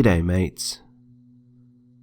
G'day mates.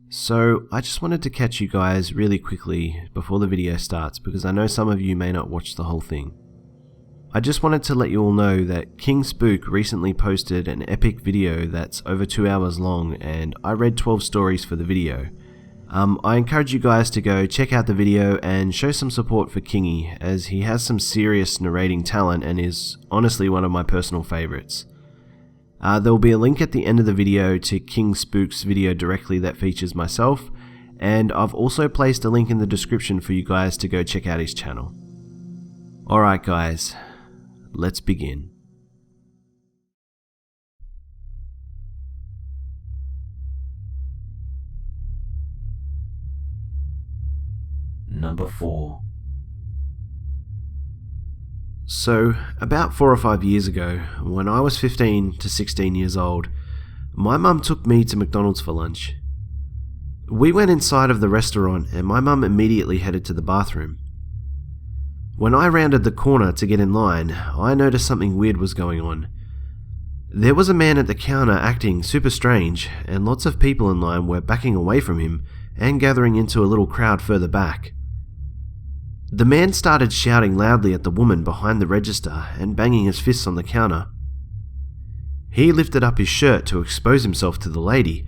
So I just wanted to catch you guys really quickly before the video starts because I know some of you may not watch the whole thing. I just wanted to let you all know that King Spook recently posted an epic video that's over 2 hours long, and I read 12 stories for the video. I encourage you guys to go check out the video and show some support for Kingy, as he has some serious narrating talent and is honestly one of my personal favourites. There will be a link at the end of the video to King Spook's video directly that features myself, and I've also placed a link in the description for you guys to go check out his channel. Alright guys, let's begin. Number 4. So, about 4 or 5 years ago, when I was 15 to 16 years old, my mum took me to McDonald's for lunch. We went inside of the restaurant and my mum immediately headed to the bathroom. When I rounded the corner to get in line, I noticed something weird was going on. There was a man at the counter acting super strange, and lots of people in line were backing away from him and gathering into a little crowd further back. The man started shouting loudly at the woman behind the register and banging his fists on the counter. He lifted up his shirt to expose himself to the lady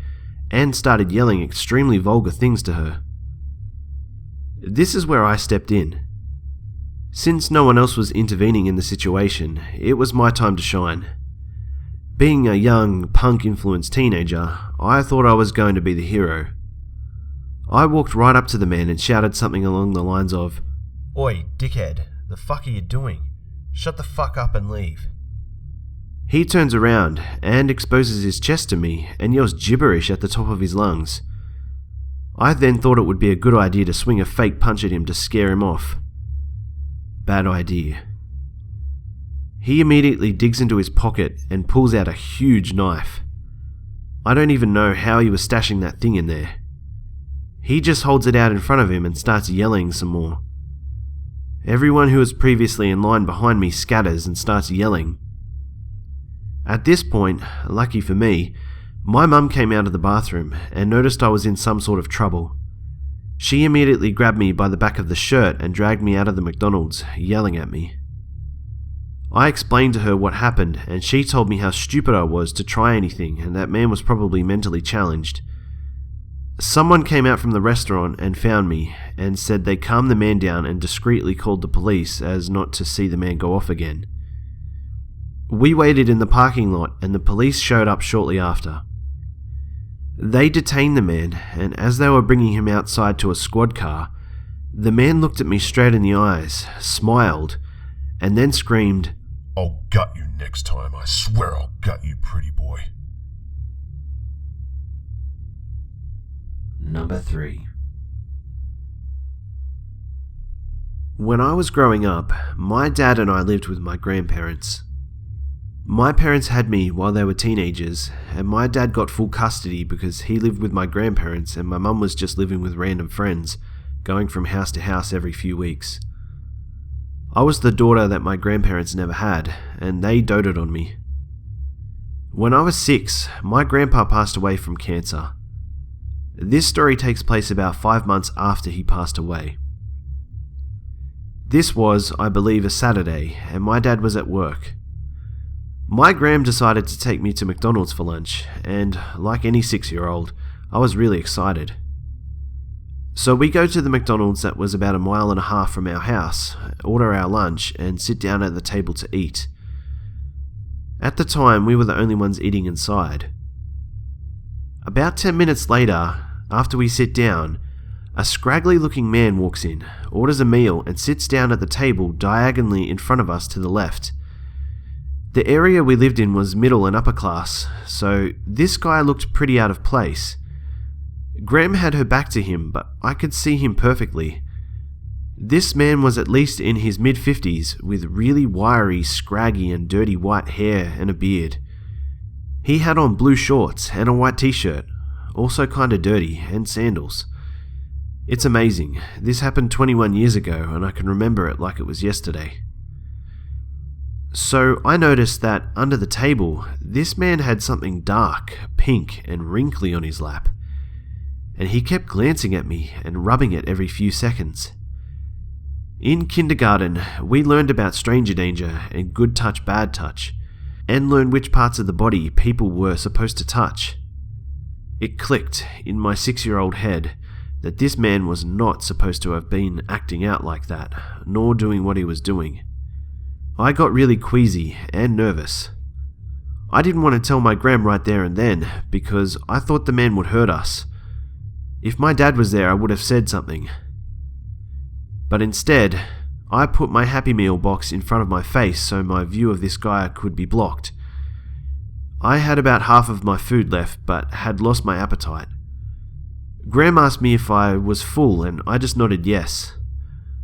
and started yelling extremely vulgar things to her. This is where I stepped in. Since no one else was intervening in the situation, it was my time to shine. Being a young, punk-influenced teenager, I thought I was going to be the hero. I walked right up to the man and shouted something along the lines of, "Oi, dickhead, the fuck are you doing? Shut the fuck up and leave." He turns around and exposes his chest to me and yells gibberish at the top of his lungs. I then thought it would be a good idea to swing a fake punch at him to scare him off. Bad idea. He immediately digs into his pocket and pulls out a huge knife. I don't even know how he was stashing that thing in there. He just holds it out in front of him and starts yelling some more. Everyone who was previously in line behind me scatters and starts yelling. At this point, lucky for me, my mum came out of the bathroom and noticed I was in some sort of trouble. She immediately grabbed me by the back of the shirt and dragged me out of the McDonald's, yelling at me. I explained to her what happened, and she told me how stupid I was to try anything and that man was probably mentally challenged. Someone came out from the restaurant and found me and said they calmed the man down and discreetly called the police as not to see the man go off again. We waited in the parking lot and the police showed up shortly after. They detained the man, and as they were bringing him outside to a squad car, the man looked at me straight in the eyes, smiled, and then screamed, "I'll gut you next time, I swear I'll gut you, pretty boy." Number 3. When I was growing up, my dad and I lived with my grandparents. My parents had me while they were teenagers, and my dad got full custody because he lived with my grandparents and my mum was just living with random friends, going from house to house every few weeks. I was the daughter that my grandparents never had, and they doted on me. When I was 6, my grandpa passed away from cancer. This story takes place about 5 months after he passed away. This was, I believe, a Saturday, and my dad was at work. My gram decided to take me to McDonald's for lunch, and like any 6-year-old, I was really excited. So we go to the McDonald's that was about 1.5 miles from our house, order our lunch, and sit down at the table to eat. At the time, we were the only ones eating inside. About 10 minutes later, after we sit down, a scraggly looking man walks in, orders a meal and sits down at the table diagonally in front of us to the left. The area we lived in was middle and upper class, so this guy looked pretty out of place. Graham had her back to him, but I could see him perfectly. This man was at least in his mid-50s with really wiry, scraggy and dirty white hair and a beard. He had on blue shorts and a white t-shirt, also kinda dirty, and sandals. It's amazing. This happened 21 years ago and I can remember it like it was yesterday. So I noticed that under the table, this man had something dark, pink, and wrinkly on his lap. And he kept glancing at me and rubbing it every few seconds. In kindergarten, we learned about stranger danger and good touch, bad touch, and learned which parts of the body people were supposed to touch. It clicked in my 6-year-old head that this man was not supposed to have been acting out like that, nor doing what he was doing. I got really queasy and nervous. I didn't want to tell my gram right there and then because I thought the man would hurt us. If my dad was there, I would have said something. But instead, I put my Happy Meal box in front of my face so my view of this guy could be blocked. I had about half of my food left but had lost my appetite. Gram asked me if I was full and I just nodded yes.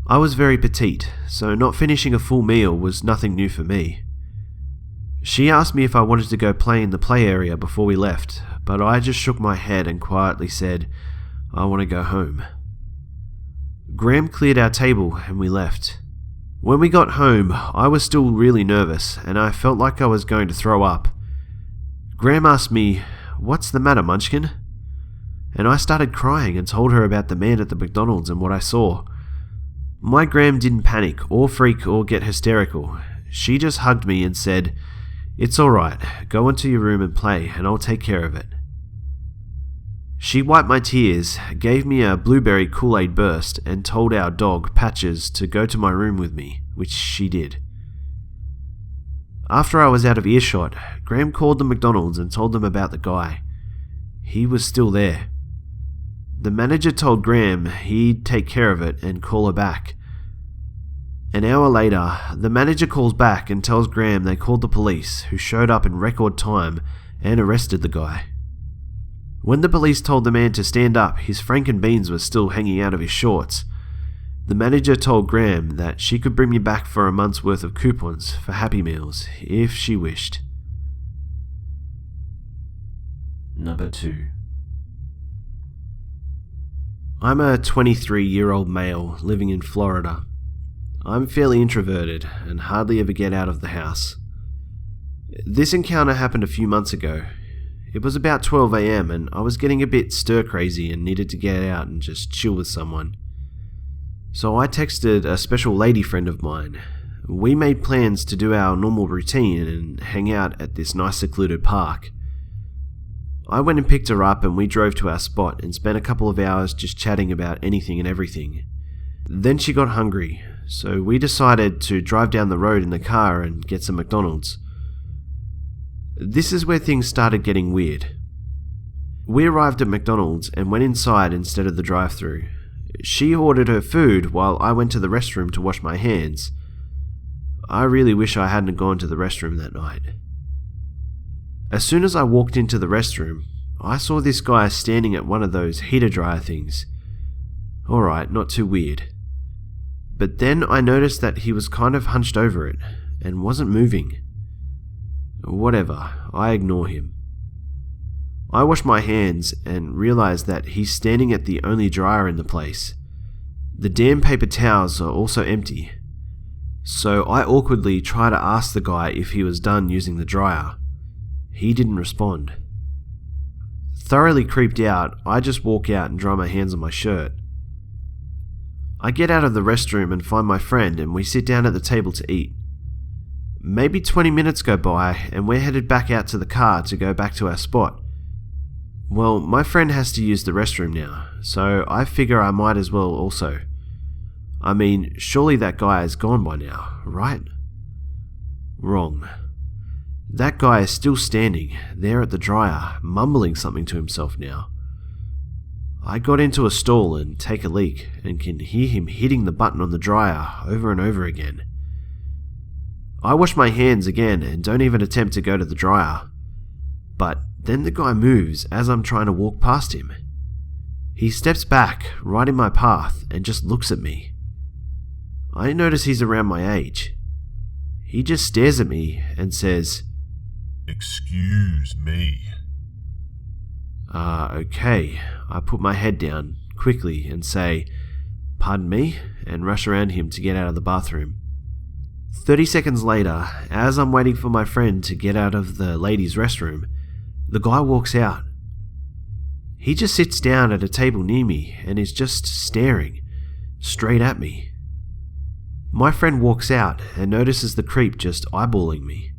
I was very petite, so not finishing a full meal was nothing new for me. She asked me if I wanted to go play in the play area before we left, but I just shook my head and quietly said, I want to go home. Gram cleared our table and we left. When we got home, I was still really nervous and I felt like I was going to throw up. Gram asked me, "What's the matter, Munchkin?" And I started crying and told her about the man at the McDonald's and what I saw. My gram didn't panic or freak or get hysterical. She just hugged me and said, "It's alright, go into your room and play and I'll take care of it." She wiped my tears, gave me a blueberry Kool-Aid burst and told our dog, Patches, to go to my room with me, which she did. After I was out of earshot, Graham called the McDonald's and told them about the guy. He was still there. The manager told Graham he'd take care of it and call her back. An hour later, the manager calls back and tells Graham they called the police, who showed up in record time and arrested the guy. When the police told the man to stand up, his frankenbeans were still hanging out of his shorts. The manager told Graham that she could bring me back for a month's worth of coupons for Happy Meals, if she wished. Number 2. I'm a 23-year-old male living in Florida. I'm fairly introverted and hardly ever get out of the house. This encounter happened a few months ago. It was about 12 AM and I was getting a bit stir-crazy and needed to get out and just chill with someone. So I texted a special lady friend of mine. We made plans to do our normal routine and hang out at this nice secluded park. I went and picked her up and we drove to our spot and spent a couple of hours just chatting about anything and everything. Then she got hungry, so we decided to drive down the road in the car and get some McDonald's. This is where things started getting weird. We arrived at McDonald's and went inside instead of the drive-thru. She ordered her food while I went to the restroom to wash my hands. I really wish I hadn't gone to the restroom that night. As soon as I walked into the restroom, I saw this guy standing at one of those heater dryer things. Alright, not too weird. But then I noticed that he was kind of hunched over it and wasn't moving. Whatever, I ignore him. I wash my hands and realize that he's standing at the only dryer in the place. The damn paper towels are also empty. So I awkwardly try to ask the guy if he was done using the dryer. He didn't respond. Thoroughly creeped out, I just walk out and dry my hands on my shirt. I get out of the restroom and find my friend and we sit down at the table to eat. Maybe 20 minutes go by and we're headed back out to the car to go back to our spot. Well, my friend has to use the restroom now, so I figure I might as well also. I mean, surely that guy is gone by now, right? Wrong. That guy is still standing there at the dryer, mumbling something to himself now. I got into a stall and take a leak and can hear him hitting the button on the dryer over and over again. I wash my hands again and don't even attempt to go to the dryer. But then the guy moves as I'm trying to walk past him. He steps back right in my path and just looks at me. I notice he's around my age. He just stares at me and says, "Excuse me." Okay. I put my head down quickly and say, "Pardon me," and rush around him to get out of the bathroom. 30 seconds later, as I'm waiting for my friend to get out of the ladies' restroom, the guy walks out. He just sits down at a table near me and is just staring straight at me. My friend walks out and notices the creep just eyeballing me.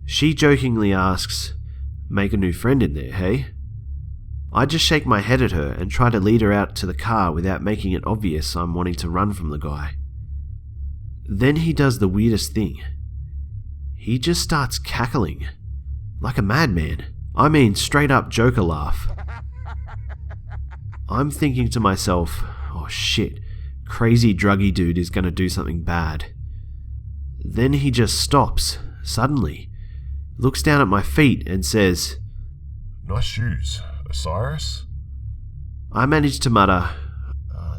She jokingly asks, "Make a new friend in there, hey?" I just shake my head at her and try to lead her out to the car without making it obvious I'm wanting to run from the guy. Then he does the weirdest thing. He just starts cackling, like a madman. I mean, straight up Joker laugh. I'm thinking to myself, oh shit, crazy druggy dude is gonna do something bad. Then he just stops, suddenly, looks down at my feet and says, "Nice shoes, Osiris?" I manage to mutter,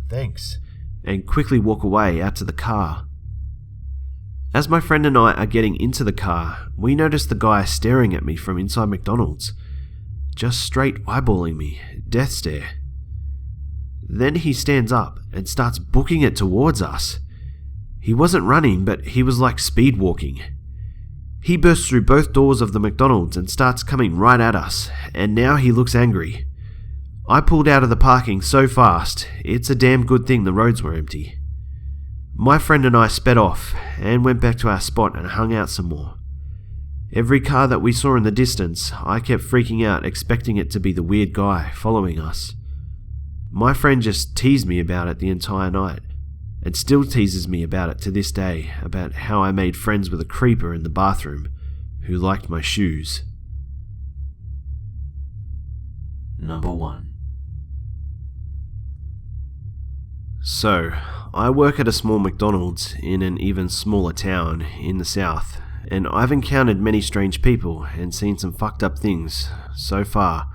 thanks, and quickly walk away out to the car. As my friend and I are getting into the car, we notice the guy staring at me from inside McDonald's, just straight eyeballing me, death stare. Then he stands up and starts booking it towards us. He wasn't running, but he was like speed walking. He bursts through both doors of the McDonald's and starts coming right at us, and now he looks angry. I pulled out of the parking so fast, it's a damn good thing the roads were empty. My friend and I sped off and went back to our spot and hung out some more. Every car that we saw in the distance, I kept freaking out, expecting it to be the weird guy following us. My friend just teased me about it the entire night, and still teases me about it to this day, about how I made friends with a creeper in the bathroom who liked my shoes. Number 1. So, I work at a small McDonald's in an even smaller town in the south, and I've encountered many strange people and seen some fucked up things so far,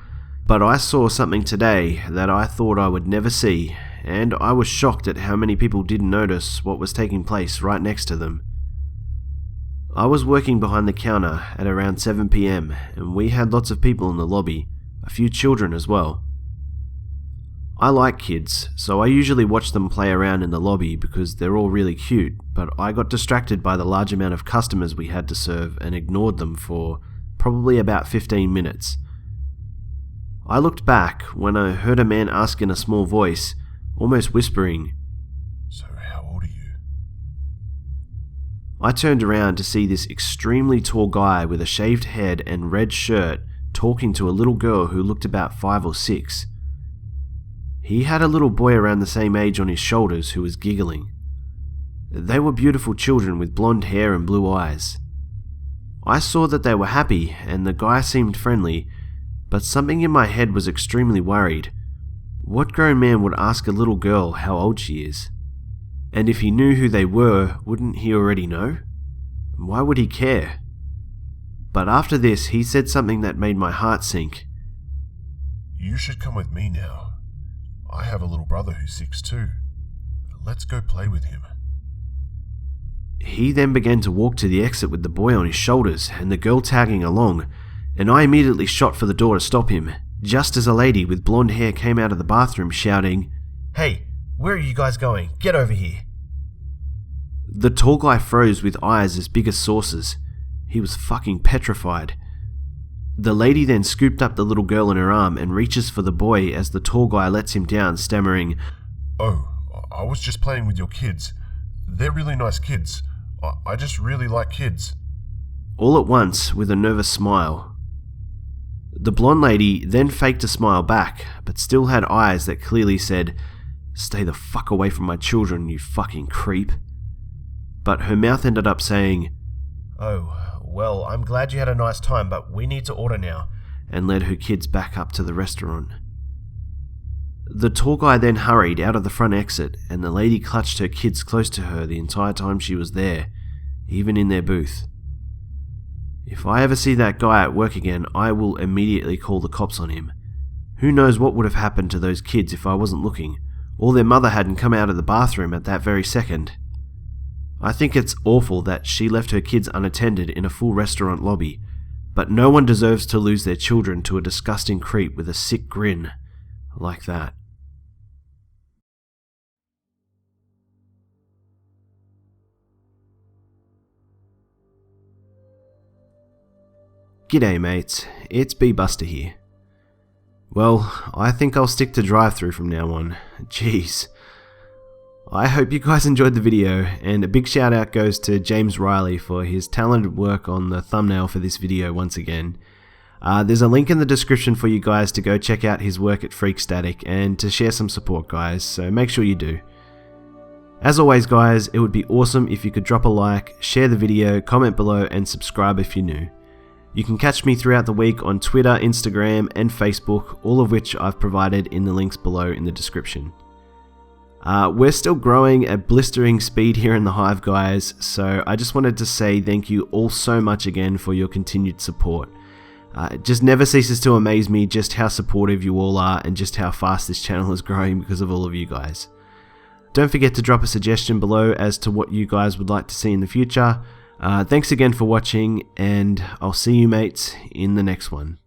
but I saw something today that I thought I would never see, and I was shocked at how many people didn't notice what was taking place right next to them. I was working behind the counter at around 7 PM, and we had lots of people in the lobby, a few children as well. I like kids, so I usually watch them play around in the lobby because they're all really cute, but I got distracted by the large amount of customers we had to serve and ignored them for probably about 15 minutes. I looked back when I heard a man ask in a small voice, almost whispering, "So how old are you?" I turned around to see this extremely tall guy with a shaved head and red shirt talking to a little girl who looked about 5 or 6. He had a little boy around the same age on his shoulders who was giggling. They were beautiful children with blonde hair and blue eyes. I saw that they were happy and the guy seemed friendly, but something in my head was extremely worried. What grown man would ask a little girl how old she is? And if he knew who they were, wouldn't he already know? Why would he care? But after this, he said something that made my heart sink. "You should come with me now. I have a little brother who's 6 too. Let's go play with him." He then began to walk to the exit with the boy on his shoulders and the girl tagging along, and I immediately shot for the door to stop him, just as a lady with blonde hair came out of the bathroom shouting, "Hey, where are you guys going? Get over here." The tall guy froze with eyes as big as saucers. He was fucking petrified. The lady then scooped up the little girl in her arm and reaches for the boy as the tall guy lets him down, stammering, "Oh, I was just playing with your kids. They're really nice kids. I just really like kids." All at once with a nervous smile. The blonde lady then faked a smile back, but still had eyes that clearly said, "Stay the fuck away from my children, you fucking creep." But her mouth ended up saying, "Oh, well, I'm glad you had a nice time, but we need to order now," and led her kids back up to the restaurant. The tall guy then hurried out of the front exit, and the lady clutched her kids close to her the entire time she was there, even in their booth. If I ever see that guy at work again, I will immediately call the cops on him. Who knows what would have happened to those kids if I wasn't looking, or their mother hadn't come out of the bathroom at that very second. I think it's awful that she left her kids unattended in a full restaurant lobby, but no one deserves to lose their children to a disgusting creep with a sick grin like that. G'day mates, it's Busta here. Well, I think I'll stick to drive-through from now on. Jeez. I hope you guys enjoyed the video, and a big shout out goes to James Riley for his talented work on the thumbnail for this video once again. There's a link in the description for you guys to go check out his work at Freak Static and to share some support, guys, so make sure you do. As always guys, it would be awesome if you could drop a like, share the video, comment below and subscribe if you're new. You can catch me throughout the week on Twitter, Instagram and Facebook, all of which I've provided in the links below in the description. We're still growing at blistering speed here in the Hive guys, so I just wanted to say thank you all so much again for your continued support. It just never ceases to amaze me just how supportive you all are and just how fast this channel is growing because of all of you guys. Don't forget to drop a suggestion below as to what you guys would like to see in the future. Thanks again for watching, and I'll see you mates in the next one.